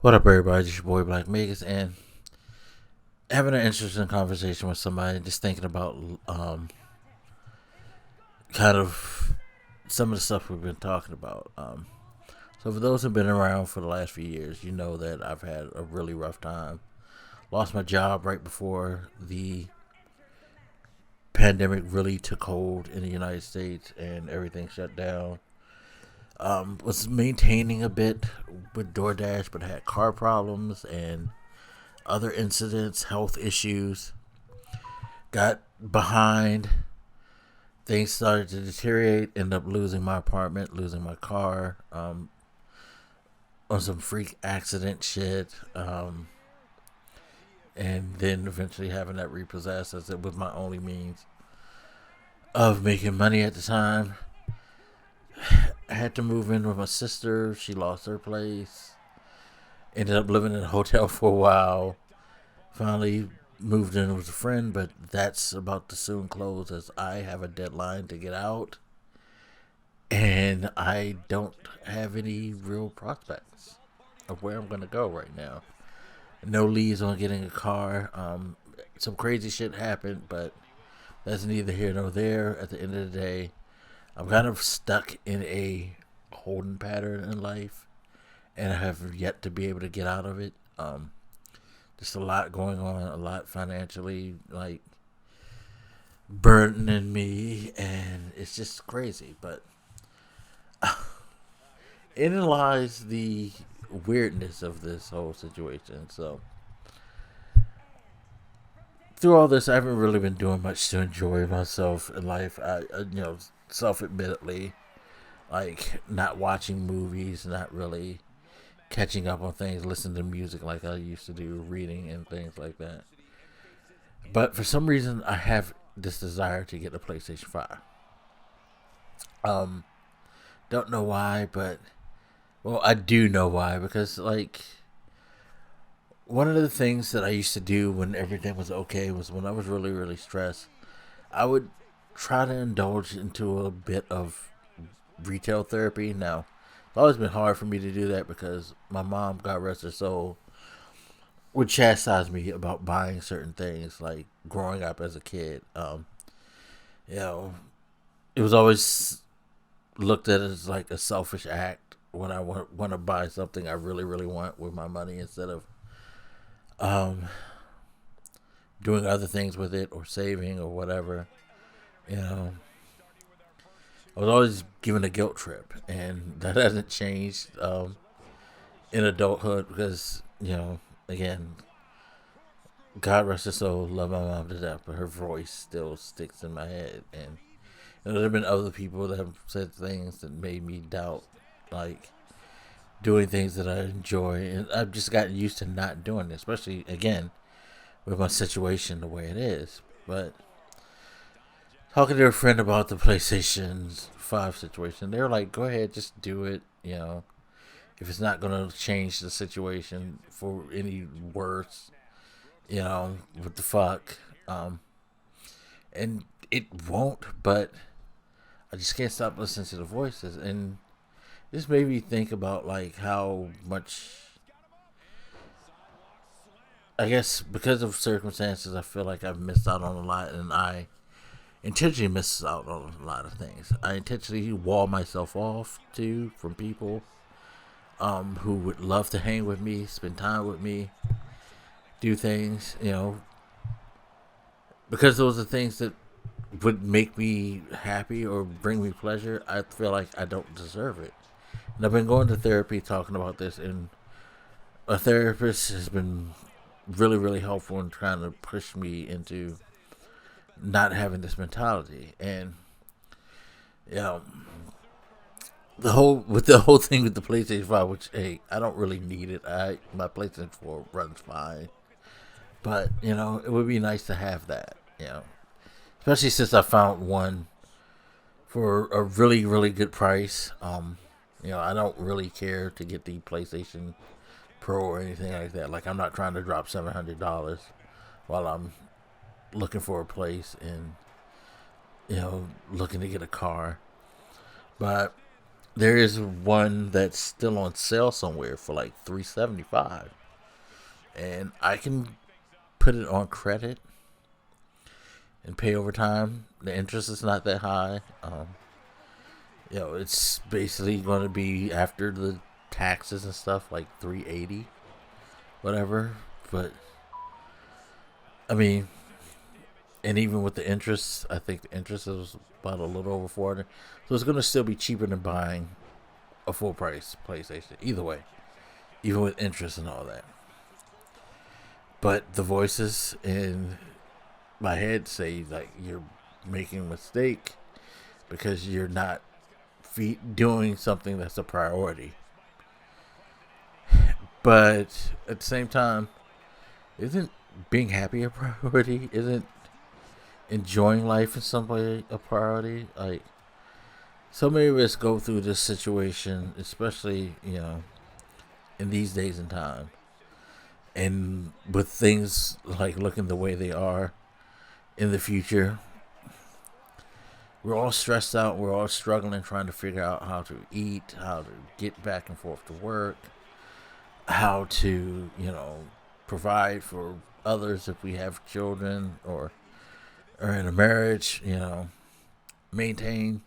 What up, everybody? It's your boy Black Magus, and having an interesting conversation with somebody, just thinking about kind of some of the stuff we've been talking about. So, for those who've been around for the last few years, you know that I've had a really rough time. Lost my job right before the pandemic really took hold in the United States and everything shut down. Was maintaining a bit with DoorDash, but had car problems and other incidents, health issues. Got behind. Things started to deteriorate. Ended up losing my apartment, losing my car, on some freak accident shit. And then eventually having that repossessed, as it was my only means of making money at the time. I had to move in with my sister. She lost her place. Ended up living in a hotel for a while. Finally moved in with a friend, but that's about to soon close as I have a deadline to get out. And I don't have any real prospects of where I'm going to go right now. No leads on getting a car. Some crazy shit happened, but that's neither here nor there. At the end of the day, I'm kind of stuck in a holding pattern in life, and I have yet to be able to get out of it. Just a lot going on, a lot financially, like, burdening me, and it's just crazy. But in lies the weirdness of this whole situation. So, through all this, I haven't really been doing much to enjoy myself in life. Self-admittedly, like, not watching movies, not really catching up on things, listening to music like I used to do, reading and things like that. But for some reason, I have this desire to get a PlayStation 5. Don't know why, but, well, I do know why, because, like, one of the things that I used to do when everything was okay was when I was really, really stressed, I would try to indulge into a bit of retail therapy. Now, it's always been hard for me to do that because my mom, God rest her soul, would chastise me about buying certain things, like growing up as a kid. You know, it was always looked at as like a selfish act when I want to buy something I really, really want with my money instead of um, doing other things with it or saving or whatever. You know, I was always given a guilt trip, and that hasn't changed in adulthood because, again, God rest her soul, love my mom to death, but her voice still sticks in my head. And there have been other people that have said things that made me doubt, like, doing things that I enjoy. And I've just gotten used to not doing it, especially, again, with my situation the way it is. But talking to a friend about the PlayStation 5 situation, they were like, go ahead, just do it, if it's not going to change the situation for any worse, what the fuck. And it won't, but I just can't stop listening to the voices. And this made me think about, like, how much, I guess, because of circumstances, I feel like I've missed out on a lot, and I intentionally miss out on a lot of things. I intentionally wall myself off, too, from people who would love to hang with me, spend time with me, do things, because those are things that would make me happy or bring me pleasure. I feel like I don't deserve it. And I've been going to therapy talking about this, and a therapist has been really, really helpful in trying to push me into not having this mentality. And, the whole thing with the PlayStation 5, which, hey, I don't really need it. My PlayStation 4 runs fine. But, it would be nice to have that, especially since I found one for a really, really good price. I don't really care to get the PlayStation Pro or anything like that. Like, I'm not trying to drop $700 while I'm looking for a place and, looking to get a car. But there is one that's still on sale somewhere for like $375, and I can put it on credit and pay over time. The interest is not that high. It's basically going to be after the taxes and stuff like 380, whatever. But I mean, and even with the interest, I think the interest is about a little over 400. So it's going to still be cheaper than buying a full price PlayStation. Either way, even with interest and all that. But the voices in my head say like you're making a mistake because you're not doing something that's a priority. But at the same time, isn't being happy a priority? Isn't enjoying life in some way a priority? Like, so many of us go through this situation, especially, in these days and time. And with things like looking the way they are in the future, we're all stressed out. We're all struggling, trying to figure out how to eat, how to get back and forth to work, how to, provide for others if we have children or in a marriage, maintain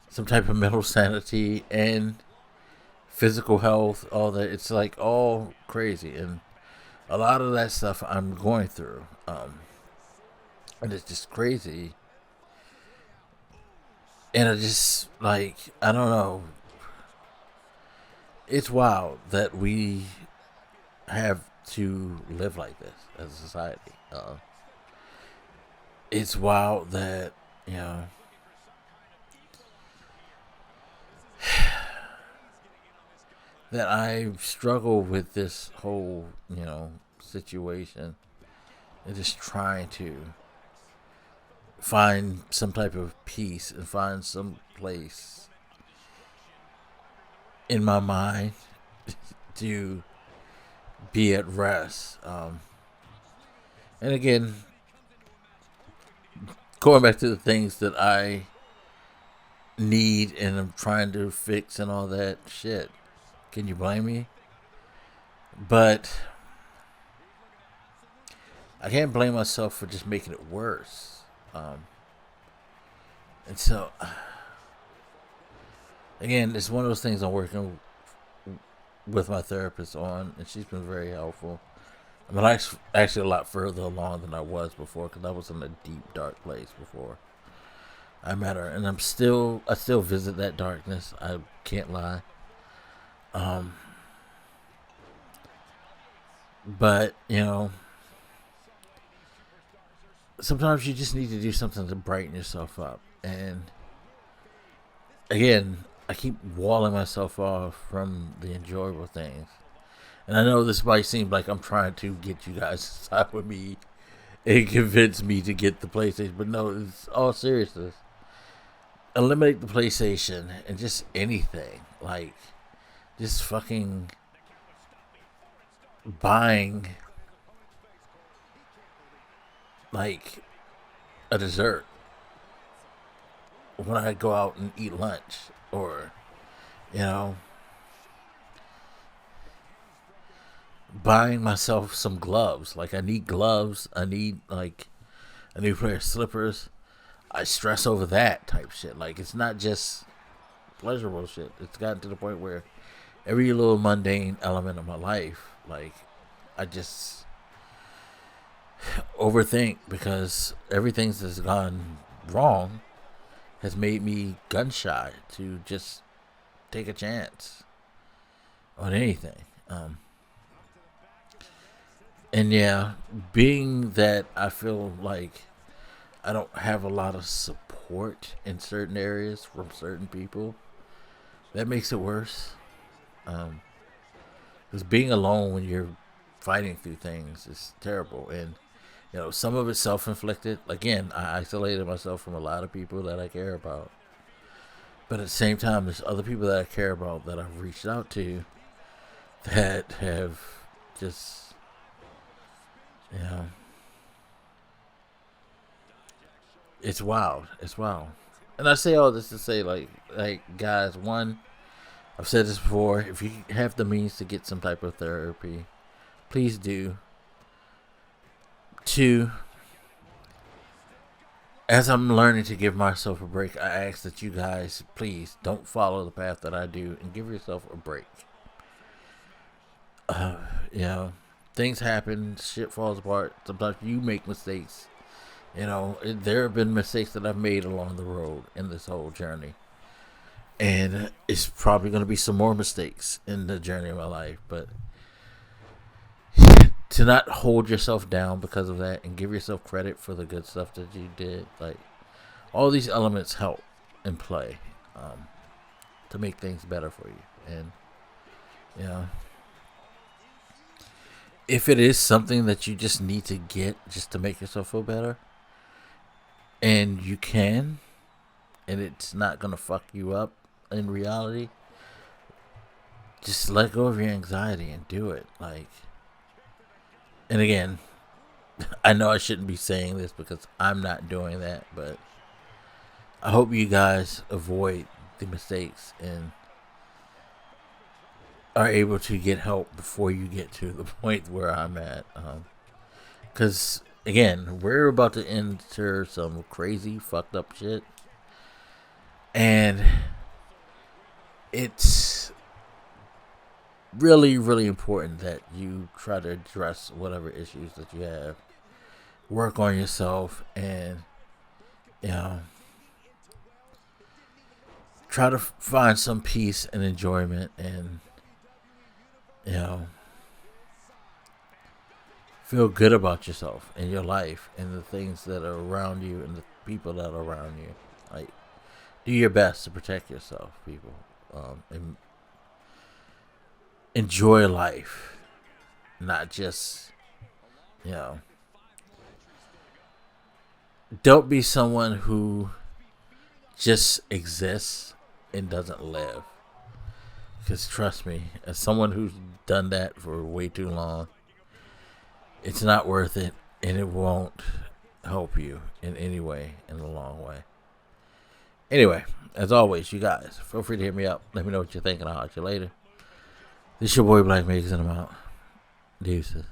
some type of mental sanity and physical health, all that. It's like all crazy. And a lot of that stuff I'm going through. And it's just crazy. And I just, like, I don't know. It's wild that we have to live like this as a society. It's wild that, that I struggle with this whole, situation and just trying to find some type of peace and find some place in my mind to be at rest. And again, going back to the things that I need and I'm trying to fix and all that shit. Can you blame me? But I can't blame myself for just making it worse. And so, again, it's one of those things I'm working with my therapist on, and she's been very helpful. I mean, actually a lot further along than I was before, because I was in a deep, dark place before I met her, and I still visit that darkness. I can't lie. But sometimes you just need to do something to brighten yourself up. And again, I keep walling myself off from the enjoyable things. And I know this might seem like I'm trying to get you guys to side with me and convince me to get the PlayStation, but no, it's all seriousness. Eliminate the PlayStation and just anything. Like, just fucking buying like a dessert when I go out and eat lunch, or buying myself some gloves. Like, I need gloves. I need like a new pair of slippers. I stress over that type shit. Like, it's not just pleasurable shit. It's gotten to the point where every little mundane element of my life, like, I just overthink, because everything that's gone wrong has made me gun shy to just take a chance on anything. And yeah, being that I feel like I don't have a lot of support in certain areas from certain people, that makes it worse. Because being alone when you're fighting through things is terrible. And some of it's self-inflicted. Again, I isolated myself from a lot of people that I care about. But at the same time, there's other people that I care about that I've reached out to that have just, it's wild. It's wild. And I say all this to say, guys, one, I've said this before, if you have the means to get some type of therapy, please do. Two, as I'm learning to give myself a break, I ask that you guys please don't follow the path that I do and give yourself a break. Uh, you know, things happen, shit falls apart. Sometimes you make mistakes. There have been mistakes that I've made along the road in this whole journey. And it's probably going to be some more mistakes in the journey of my life. But to not hold yourself down because of that and give yourself credit for the good stuff that you did. Like, all these elements help and play to make things better for you. And, if it is something that you just need to get just to make yourself feel better, and you can, and it's not going to fuck you up in reality, just let go of your anxiety and do it. And again, I know I shouldn't be saying this because I'm not doing that, but I hope you guys avoid the mistakes and are able to get help before you get to the point where I'm at. Because, again, we're about to enter some crazy, fucked up shit. And it's really, really important that you try to address whatever issues that you have. Work on yourself and, try to find some peace and enjoyment and, feel good about yourself and your life and the things that are around you and the people that are around you. Do your best to protect yourself, people. And enjoy life. Not just, don't be someone who just exists and doesn't live. Because trust me, as someone who's done that for way too long, it's not worth it, and it won't help you in any way in the long way. Anyway, as always, you guys, feel free to hit me up. Let me know what you're thinking. I'll talk to you later. This is your boy Blak, and I'm out. Deuces.